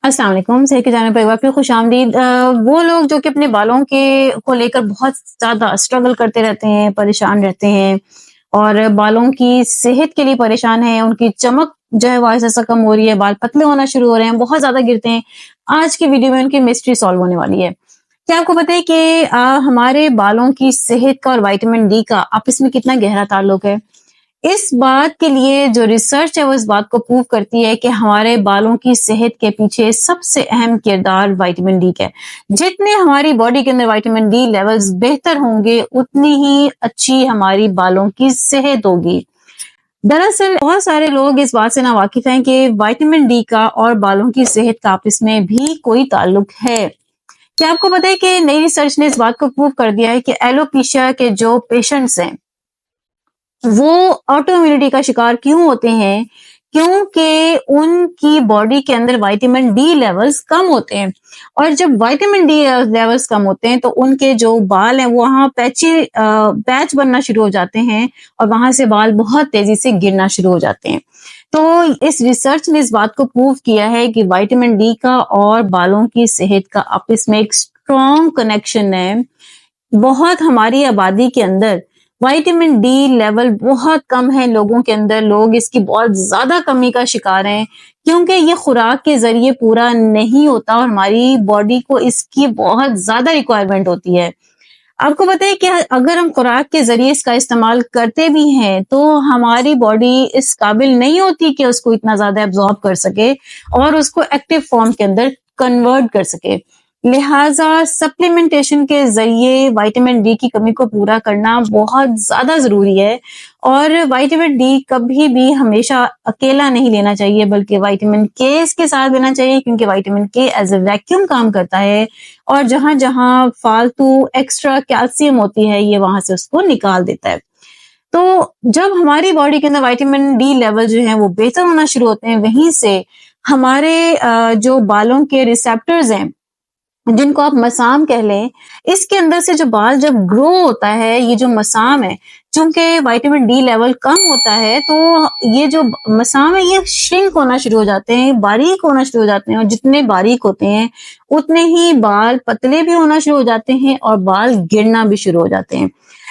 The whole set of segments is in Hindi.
अस्सलाम वालेकुम। सेहत के चैनल पर एक बार फिर खुशामदीद। वो लोग जो कि अपने बालों के को लेकर बहुत ज़्यादा स्ट्रगल करते रहते हैं, परेशान रहते हैं और बालों की सेहत के लिए परेशान हैं, उनकी चमक जो है वो ऐसा कम हो रही है, बाल पतले होना शुरू हो रहे हैं, बहुत ज़्यादा गिरते हैं। आज की वीडियो में उनकी मिस्ट्री सॉल्व होने वाली है। क्या आपको पता है कि हमारे बालों की सेहत का और विटामिन डी का आपस में कितना गहरा ताल्लुक है? इस बात के लिए जो रिसर्च है वो इस बात को प्रूव करती है कि हमारे बालों की सेहत के पीछे सबसे अहम किरदार विटामिन डी का है। जितने हमारी बॉडी के अंदर विटामिन डी लेवल्स बेहतर होंगे उतनी ही अच्छी हमारी बालों की सेहत होगी। दरअसल बहुत सारे लोग इस बात से नावाकिफ हैं कि विटामिन डी का और बालों की सेहत का आपस में भी कोई ताल्लुक है। क्या आपको पता है कि नई रिसर्च ने इस बात को प्रूव कर दिया है कि एलोपेशिया के जो पेशेंट्स हैं वो ऑटो इम्यूनिटी का शिकार क्यों होते हैं? क्योंकि उनकी बॉडी के अंदर विटामिन डी लेवल्स कम होते हैं और जब विटामिन डी लेवल्स कम होते हैं तो उनके जो बाल हैं वो वहाँ पैच बनना शुरू हो जाते हैं और वहां से बाल बहुत तेजी से गिरना शुरू हो जाते हैं। तो इस रिसर्च ने इस बात को प्रूव किया है कि विटामिन डी का और बालों की सेहत का आपस में एक स्ट्रॉन्ग कनेक्शन है। बहुत हमारी आबादी के अंदर विटामिन डी लेवल बहुत कम है लोगों के अंदर, लोग इसकी बहुत ज्यादा कमी का शिकार हैं क्योंकि ये खुराक के जरिए पूरा नहीं होता और हमारी बॉडी को इसकी बहुत ज्यादा रिक्वायरमेंट होती है। आपको पता है कि अगर हम खुराक के जरिए इसका इस्तेमाल करते भी हैं तो हमारी बॉडी इस काबिल नहीं होती कि उसको इतना ज्यादा एब्जॉर्ब कर सके और उसको एक्टिव फॉर्म के अंदर कन्वर्ट कर सके। लिहाजा सप्लीमेंटेशन के जरिए विटामिन डी की कमी को पूरा करना बहुत ज्यादा जरूरी है और विटामिन डी कभी भी हमेशा अकेला नहीं लेना चाहिए बल्कि विटामिन के इसके साथ लेना चाहिए क्योंकि विटामिन के एज ए वैक्यूम काम करता है और जहां जहां फालतू एक्स्ट्रा कैल्शियम होती है ये वहां से उसको निकाल देता है। तो जब हमारी बॉडी के अंदर विटामिन डी लेवल जो है वो बेहतर होना शुरू होते हैं वहीं से हमारे जो बालों के रिसेप्टर्स हैं जिनको आप मसाम कह लें, इसके अंदर से जो बाल जब ग्रो होता है ये जो मसाम है, चूंकि विटामिन डी लेवल कम होता है तो ये जो मसाम है ये श्रिंक होना शुरू हो जाते हैं, बारीक होना शुरू हो जाते हैं और जितने बारीक होते हैं उतने ही बाल पतले भी होना शुरू हो जाते हैं और बाल गिरना भी शुरू हो जाते हैं।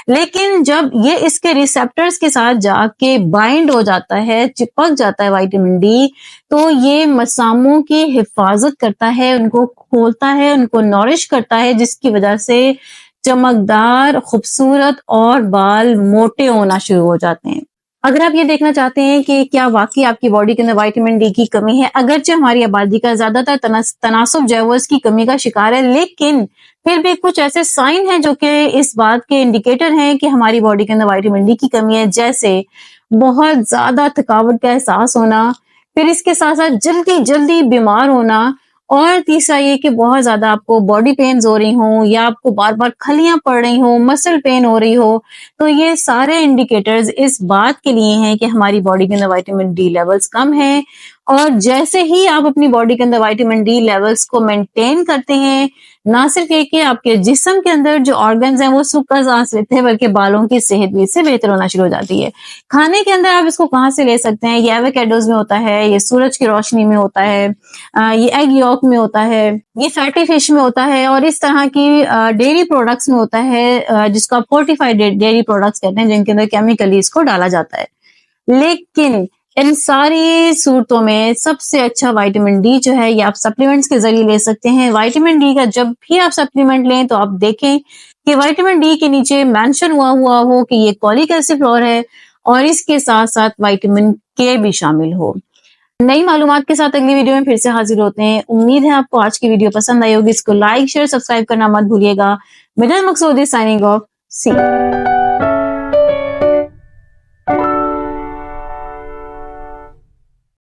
लेकिन जब ये इसके रिसेप्टर्स के साथ जाके बाइंड हो जाता है, चिपक जाता है विटामिन डी, तो ये मसामों की हिफाजत करता है, उनको खोलता है, उनको नॉरिश करता है जिसकी वजह से चमकदार, खूबसूरत और बाल मोटे होना शुरू हो जाते हैं। अगर आप ये देखना चाहते हैं कि क्या वाकई आपकी बॉडी के अंदर विटामिन डी की कमी है, अगरचे हमारी आबादी का ज्यादातर तनासुब जो है वो इसकी कमी का शिकार है, लेकिन फिर भी कुछ ऐसे साइन हैं जो कि इस बात के इंडिकेटर हैं कि हमारी बॉडी के अंदर विटामिन डी की कमी है, जैसे बहुत ज्यादा थकावट का एहसास होना, फिर इसके साथ साथ जल्दी जल्दी बीमार होना और तीसरा ये कि बहुत ज्यादा आपको बॉडी पेन्स हो रही हो या आपको बार बार खलियां पड़ रही हो, मसल पेन हो रही हो, तो ये सारे इंडिकेटर्स इस बात के लिए हैं कि हमारी बॉडी के अंदर विटामिन डी लेवल्स कम हैं। और जैसे ही आप अपनी बॉडी के अंदर विटामिन डी लेवल्स को मेंटेन करते हैं, ना सिर्फ ये कि आपके जिस्म के अंदर जो ऑर्गन्स हैं वो सूखा सांस लेते हैं बल्कि बालों की सेहत भी इससे बेहतर होना शुरू हो जाती है। खाने के अंदर आप इसको कहाँ से ले सकते हैं? ये एवोकाडोज में होता है, ये सूरज की रोशनी में होता है, ये एग यॉक में होता है, ये फैटी फिश में होता है और इस तरह की डेयरी प्रोडक्ट्स में होता है जिसको आप फोर्टिफाइड डेयरी प्रोडक्ट्स कहते हैं जिनके अंदर केमिकली इसको डाला जाता है। लेकिन इन सारी सूरतों में सबसे अच्छा विटामिन डी जो है ये आप सप्लीमेंट्स के जरिए ले सकते हैं। विटामिन डी का जब भी आप सप्लीमेंट लें तो आप देखें कि विटामिन डी के नीचे मेंशन हुआ हो कि ये फॉलिक एसिड फ्लोर है और इसके साथ साथ विटामिन के भी शामिल हो। नई मालूमात के साथ अगली वीडियो में फिर से हाजिर होते हैं। उम्मीद है आपको आज की वीडियो पसंद आई होगी। इसको लाइक शेयर सब्सक्राइब करना मत भूलिएगा। मिडल मकसूदी साइनिंग ऑफ, सी।